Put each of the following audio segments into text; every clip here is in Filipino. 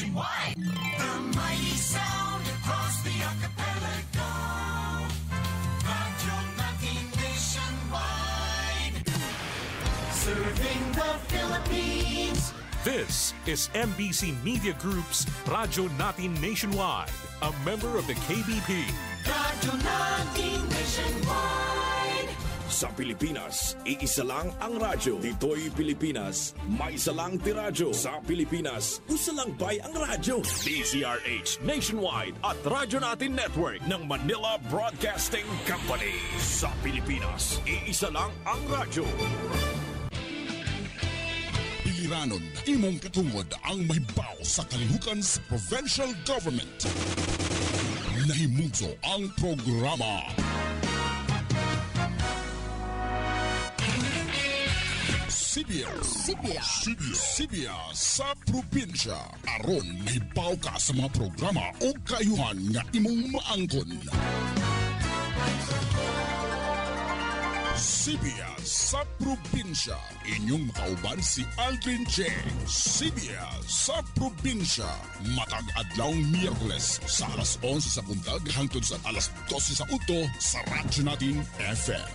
nationwide. The mighty sound across the archipelago. Radyo natin nationwide. Serving the Philippines. This is MBC Media Group's Radyo Natin Nationwide, a member of the KBP. Radyo Natin Nationwide. Sa Pilipinas, iisa lang ang radyo. Dito'y Pilipinas, may isa lang tiradyo. Sa Pilipinas, usa lang bay ang radyo. DZRH Nationwide at Radyo Natin Network ng Manila Broadcasting Company. Sa Pilipinas, iisa lang ang radyo. Iliranon, imong katungod ang mahibaw sa kalihukan sa provincial government. Nahimugso ang programa. Sibya sa probinsya. Aron mahibaw ka sa mga programa o kayuhan nga imong maangkon. Sibya sa probinsya. Inyong makauban si Aldrin Cheng. Sibya sa probinsya. Matag adlawng Miyerkules sa alas 11 sa buntag hangtod sa alas 12 sa uto sa Radyo Natin FM.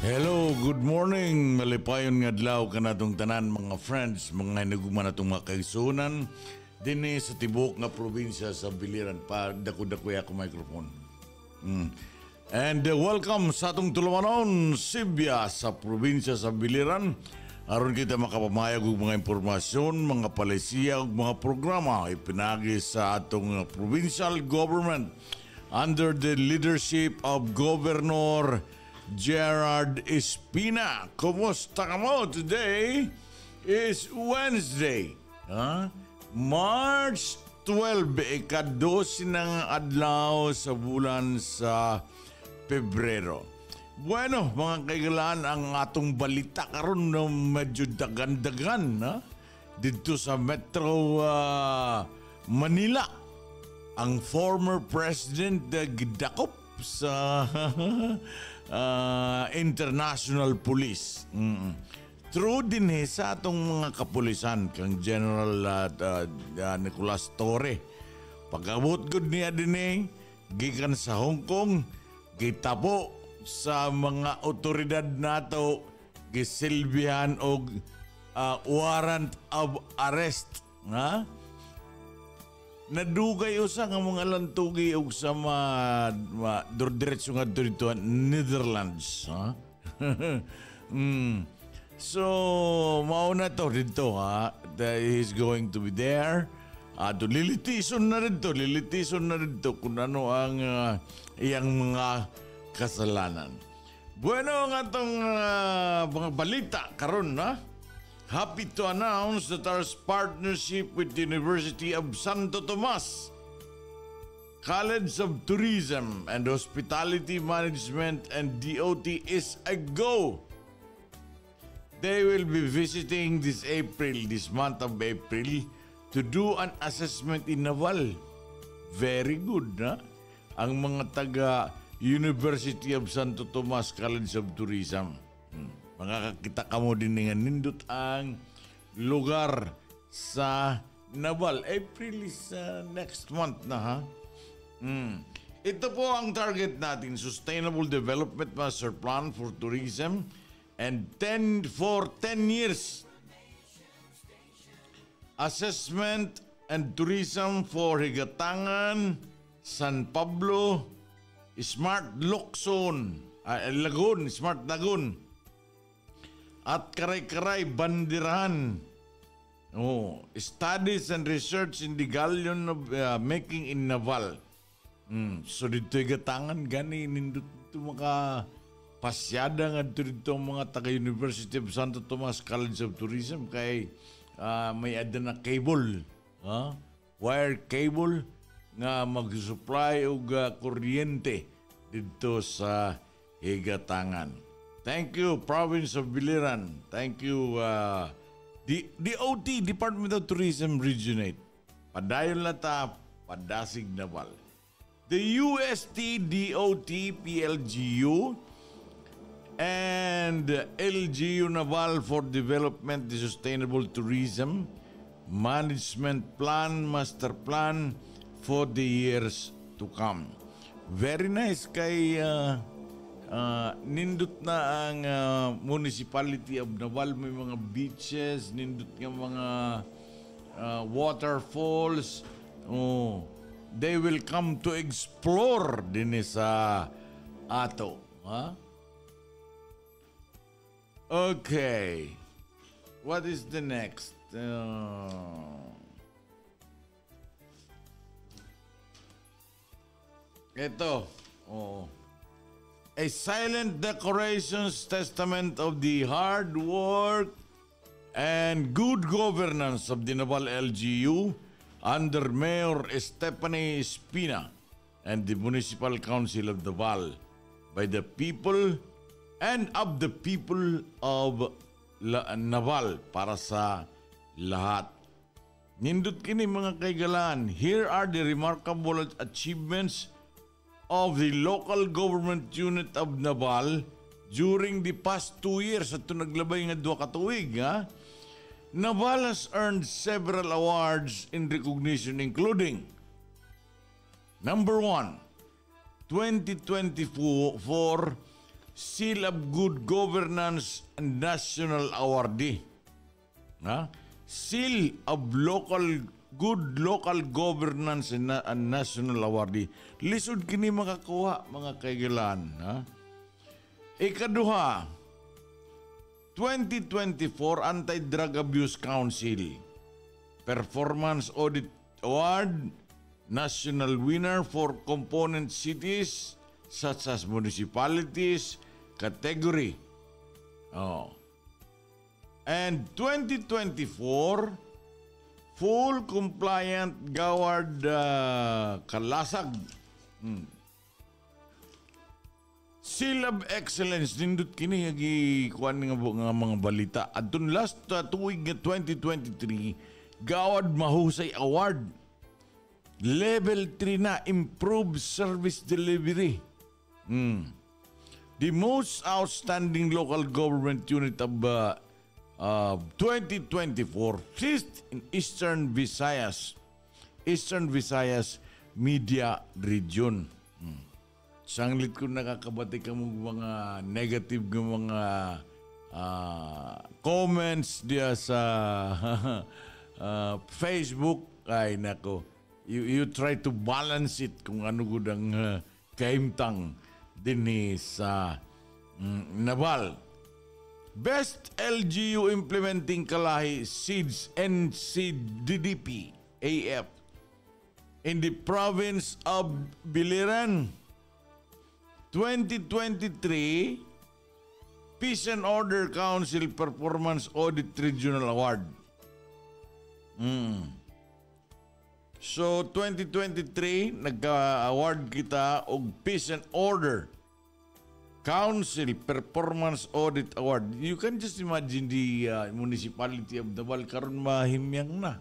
Hello, good morning. Malipayon nga adlaw kanatong tanan mga friends, mga hiniguman natong mga kaigsunan dinhi sa tibok nga probinsya sa Biliran. Dako-dako ako microphone. And welcome sa atong tulumanon Sibya sa probinsya sa Biliran. Aron kita makapamayag og mga impormasyon, mga palisiya ug mga programa ipinagi sa atong provincial government under the leadership of Governor Gerard Espina. Kumusta ka mo today? is Wednesday. March 12, ika-12 ng adlaw sa bulan sa Pebrero. Bueno, mga kaigalaan, ang atong balita karon na medyo dagan-dagan dito sa Metro Manila. Ang former president gidakop sa International Police. True din sa atong mga kapulisan kang General Nicolas Torre. Pag-abot gud niya din gikan sa Hong Kong, gitabo sa mga otoridad nato, gisilbihan og warrant of arrest. Nadugay usa nga mga lantugi og sa diretso nga dito Netherlands. So, mauna to dito that he's going to be there. Lilitison na rin to kung ano ang iyang mga kasalanan. Bueno, ang atong mga balita karon happy to announce that our partnership with the University of Santo Tomas College of Tourism and Hospitality Management and DOT is a go. They will be visiting this month of April, to do an assessment in Naval. Very good, ang mga taga University of Santo Tomas College of Tourism. Makakakita ka mo din nga nindot ang lugar sa Naval. April is next month na Ito po ang target natin, Sustainable Development Master Plan for Tourism, and for 10 years. Assessment and Tourism for Higatangan, San Pablo, Smart Locson, Lagoon, Smart Lagoon, at Karay-Karay, Bandirahan. Studies and research in the galleon of making in Naval. So dito Higatangan, gani nindot maka pasyada nga dito mga taga-University of Santo Tomas College of Tourism kay may ada na cable, wire cable nga mag-supply og kuryente dito sa Higatangan. Thank you, Province of Biliran. Thank you, DOT, Department of Tourism Regionate. Padayon lata, Padasig Naval. The UST, DOT, PLGU, and LGU Naval for Development, the Sustainable Tourism Management Plan, Master Plan for the years to come. Very nice kay nindot na ang Municipality of Naval, may mga beaches, nindot nga mga waterfalls. They will come to explore din sa ato. Okay. What is the next? Ito. A silent decorations testament of the hard work and good governance of the Naval LGU under Mayor Stephanie Espina and the Municipal Council of Naval by the people and of the people of Naval, para sa lahat. Nindot kini mga kaigalaan. Here are the remarkable achievements of the local government unit of Naval during the past 2 years. At ito naglabay nga 2 katuig. Naval has earned several awards in recognition, including number 1, 2024 Seal of Good Governance and National Awardee. Seal of Good Local Governance and National Awardee. Lisod kini makakuha mga kaigalan. Ikaduha, 2024 Anti-Drug Abuse Council Performance Audit Award, national winner for component cities such as municipalities category. And 2024, full compliant gawad kalasag. Seal of Excellence nindot kini agi kuan nga mga balita. Adtong last tuig nga 2023, gawad mahusay award. Level 3 na, improved service delivery. The most outstanding local government unit of 2024, fifth in Eastern Visayas Media Region. Sanglit ko nakakabati ka mong mga negative ng mga comments diya sa Facebook. Ay nako, you try to balance it kung ano gudang kaimtang din sa Naval. Best LGU implementing kalahi SEEDS NCDDP AF in the province of Biliran. 2023 Peace and Order Council Performance Audit Regional Award. So 2023 nagka-award kita og Peace and Order Council Performance Audit Award. You can just imagine the municipality of Naval karon mahimyang na.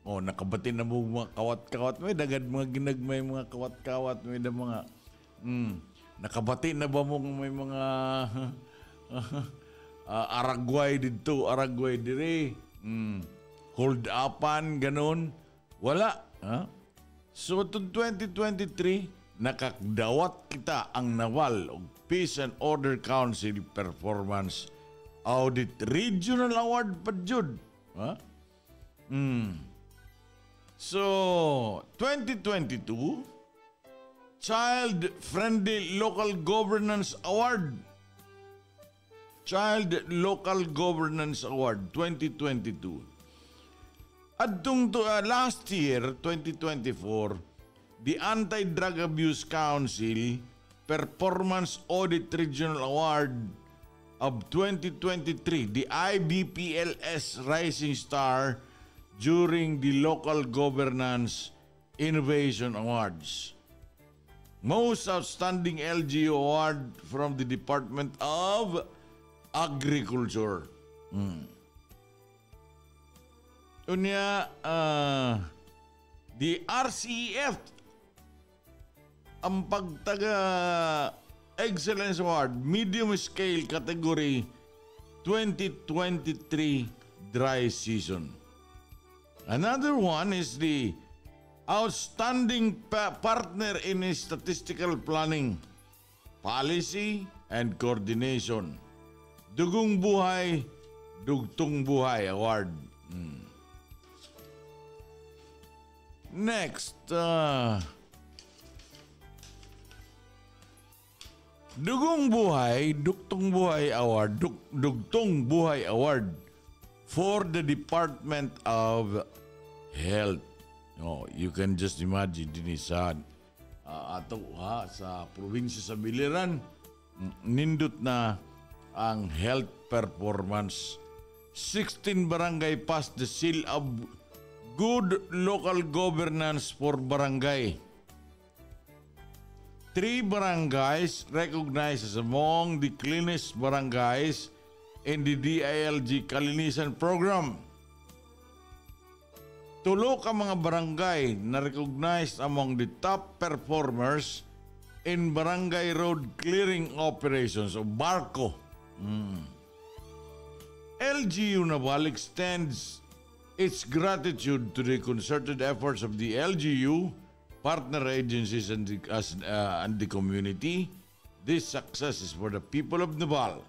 Nakabati na mo mga kawat-kawat, may dagad mga ginagmay mga kawat-kawat, may mga nakabati na ba mo may mga Aragway dito, Aragway dire, hold upan, ganon. Wala. So, itong 2023, nakakdawat kita ang Naval o Peace and Order Council Performance Audit Regional Award pa jud. So, 2022, Child Friendly Local Governance Award. Child Local Governance Award 2022. Adtong last year, 2024, the Anti-Drug Abuse Council Performance Audit Regional Award of 2023, the IBPLS Rising Star during the Local Governance Innovation Awards. Most Outstanding LGU Award from the Department of Agriculture. Unya, the RCEF, ang pagtaga Excellence Award, Medium Scale Category 2023 Dry Season. Another one is the Outstanding Partner in Statistical Planning, Policy and Coordination. Dugong Buhay, Dugtong Buhay Award. Next, Dugong Buhay, Dugtong Buhay Award, Dugtong Buhay Award for the Department of Health. You can just imagine din sa sa probinsya sa Biliran, nindot na ang health performance. 16 barangay passed the seal of good local governance for barangay. 3 barangays recognized as among the cleanest barangays in the DILG Kalinisan Program. 3 ka mga barangay na recognized among the top performers in barangay road clearing operations o BARCO. LGU Naval extends its gratitude to the concerted efforts of the LGU, partner agencies, and the community. This success is for the people of Naval.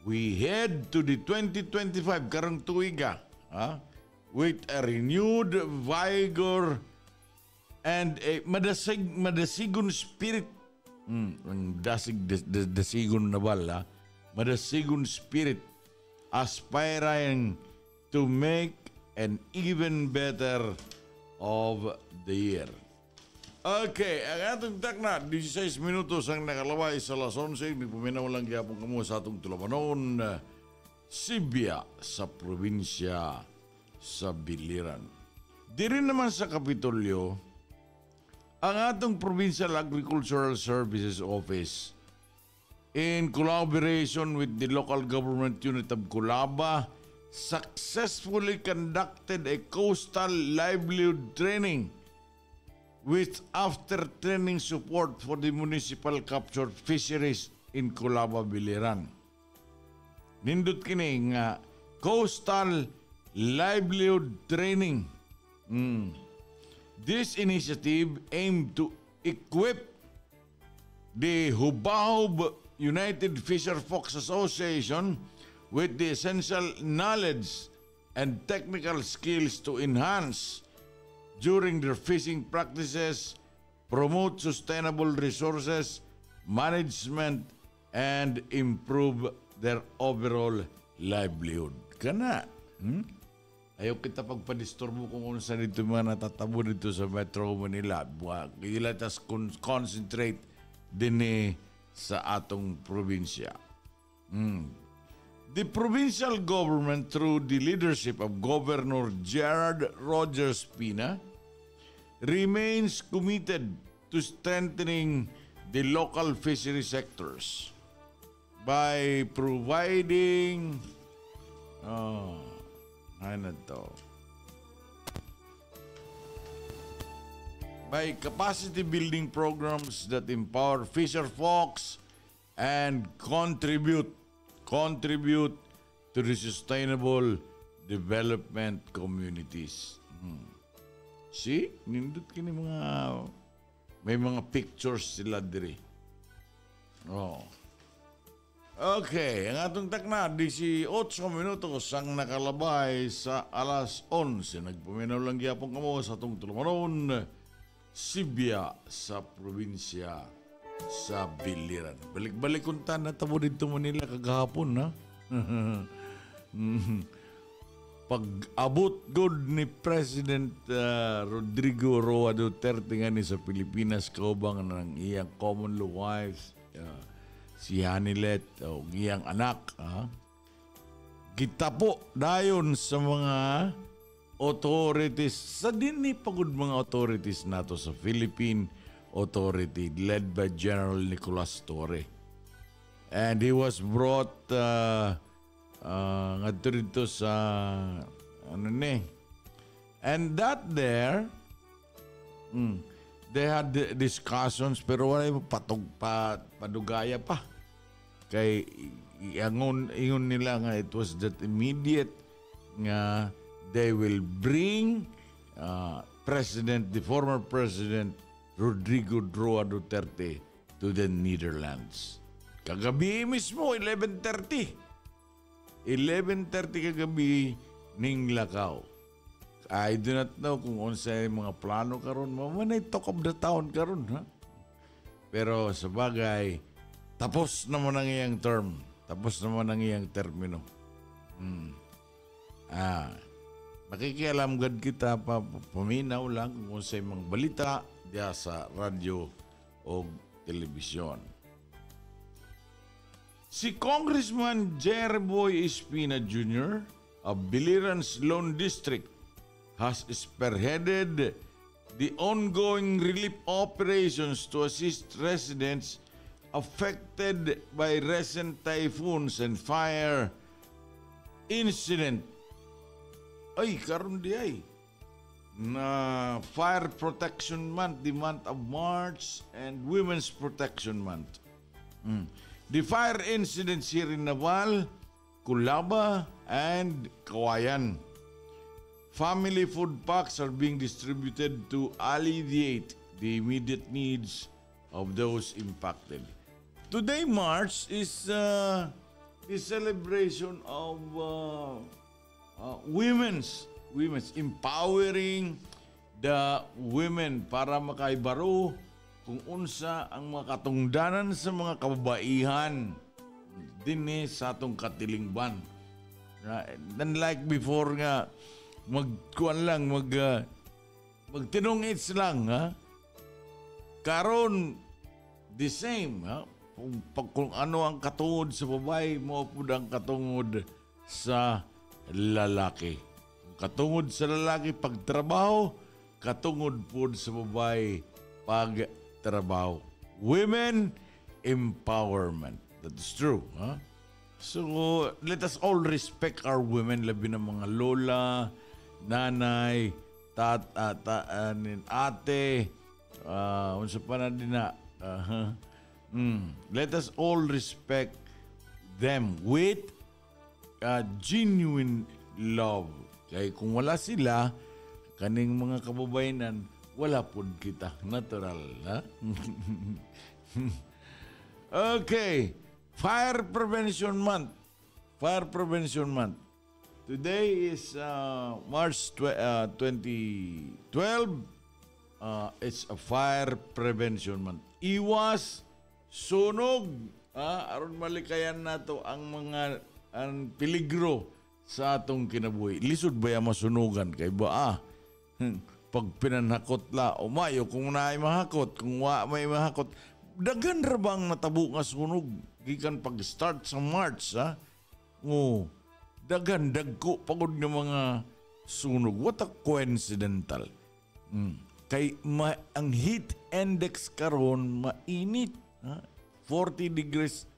We head to the 2025 karong tuiga, with a renewed vigor and a madasigon spirit. Dasigon Naval, madasigon spirit, aspiring to make an even better of the year. Okay, ang atong takna, 16 minutos ang nakalaway sa alas 11. May puminaw lang gyapon kamo sa atong tulapanon. Sibia sa probinsya sa Biliran. Di rin naman sa Kapitolyo, ang atong Provincial Agricultural Services Office in collaboration with the local government unit of Colaba successfully conducted a coastal livelihood training with after-training support for the municipal captured fisheries in Colaba, Biliran. Nindot kini nga coastal livelihood training. This initiative aimed to equip the Hubahub United Fisher Folks Association with the essential knowledge and technical skills to enhance during their fishing practices, promote sustainable resources management, and improve their overall livelihood. Kana, ayaw kita pagpadisturbo kung ano sa dito mga natatabo dito sa Metro Manila. Let us concentrate din sa atong probinsya. The provincial government, through the leadership of Governor Gerard Rogers Pina, remains committed to strengthening the local fishery sectors by providing by capacity building programs that empower fisher folks and contribute to the sustainable development communities. See, nindot kini mga may mga pictures sila diri. Okay, ang atong takna 18 minutos ang nakalabay sa alas 11. Nagpaminaw lang gyapon kamo sa atong tulumanon Sibia sa probinsya sa Biliran. Balik-balik kunta na tabo dito Manila kagahapon, ha? Pag-abot good ni President Rodrigo Roa Duterte nga ni sa Pilipinas, kaubang ng iyang common law wives, si Hanilet, o iyang anak, kita po dayon sa mga authorities, sa dinhi pagod mga authorities nato sa Philippine Authority led by General Nicolas Torre. And he was brought ngadto dito sa and that there they had discussions pero wala padugaya pa kay ingon nila nga it was that immediate nga they will bring the former president Rodrigo Roa Duterte to the Netherlands. Kagabi mismo 11:30 kagabi ning lakaw. I do not know kung unsay mga plano karon. Mamanay talk of the town karon, ha? Pero sa bagay, tapos naman ang iyang term. Tapos naman ang iyang termino. Makikialam gad kita paminaw lang kung unsay mga balita diya sa radyo o telebisyon. Si Congressman Jerboy Espina Jr. of Biliran's Lone District has spearheaded the ongoing relief operations to assist residents affected by recent typhoons and fire incident. Ay, karon di ay. Na Fire Protection Month, the month of March, and Women's Protection Month. The fire incidents here in Naval, Colaba, and Kawayan. Family food packs are being distributed to alleviate the immediate needs of those impacted. Today, March, is the celebration of women's empowering the women para makaibaro kung unsa ang mga katungdanan sa mga kababaihan dinhi sa atong katilingban. Unlike before nga magtinungits lang, ha? Karon the same, ha? Kung ano ang katungod sa babae, mo pud ang katungod sa lalaki. Katungod sa lalaki pagtrabaho, katungod po sa babae pagtrabaho. Women empowerment. That is true. Huh? So, let us all respect our women, labi ng mga lola, nanay, ate, unsa pa na din na. Let us all respect them with genuine love. Kaya kung wala sila, kaning mga kababayanan, wala po kita. Natural, ha? Okay. Fire Prevention Month. Fire Prevention Month. Today is March 2012. It's a Fire Prevention Month. Iwas sunog. Aron malikayan nato ang mga peligro sa atong kinabuhi. Lisod ba yung masunugan? Kay ba pag pinanhakot la, umayo kung naay mahakot, kung may mahakot, dagan ra bang natabo nga sunog? Gikan pag-start sa March, ha? Dagan, dagko, pagod ng mga sunog. What a coincidental. Kay ang heat index karon mainit. Ha? 40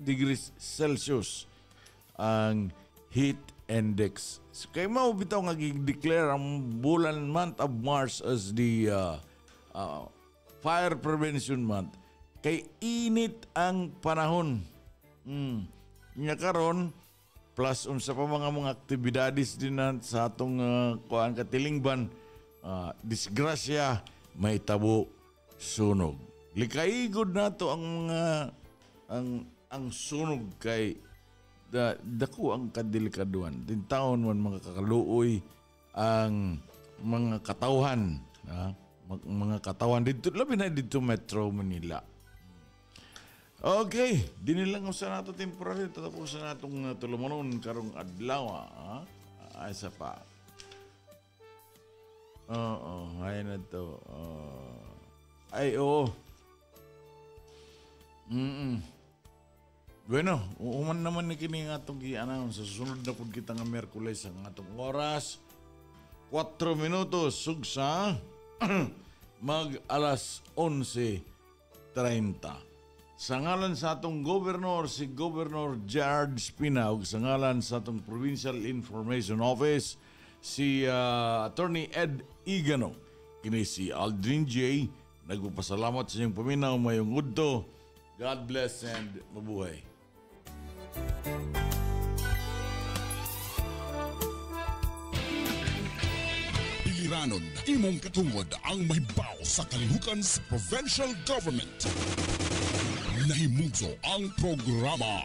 degrees Celsius ang heat index. So, kay mao bitaw nga gi-declare ang month of March as the Fire Prevention Month. Kay init ang panahon. Nya karon plus unsa pa mga aktibidades din sa atong kuan katilingban, disgrasya, may tabo, sunog. Likaigod nato ang mga ang sunog kay dako ang kadelikaduhan. Din taon man mga kakaluoy ang mga katawhan, mga katawhan dito labi na dito Metro Manila. Okay, dinilang usa nato temporary tatapusan natong tulumanon karong adlaw. Ay sa pa. Ay na to. Ay oo. Bueno, uman naman ni kini nga atong gi-announce sa susunod na pud kita nga Miyerkules ang atong oras 4 minutos sugsa mag alas 11:30. Sa ngalan sa atong gobernador, si Governor Gerard Espina, ug sa ngalan sa atong Provincial Information Office, si Attorney Ed Igano, kini si Aldrin J. Nagpapasalamat sa inyong paminaw, mayong udto. God bless and mabuhay. Piliranon, imong katungod ang mahibaw sa kalihukan sa provincial government. Nahimugso ang programa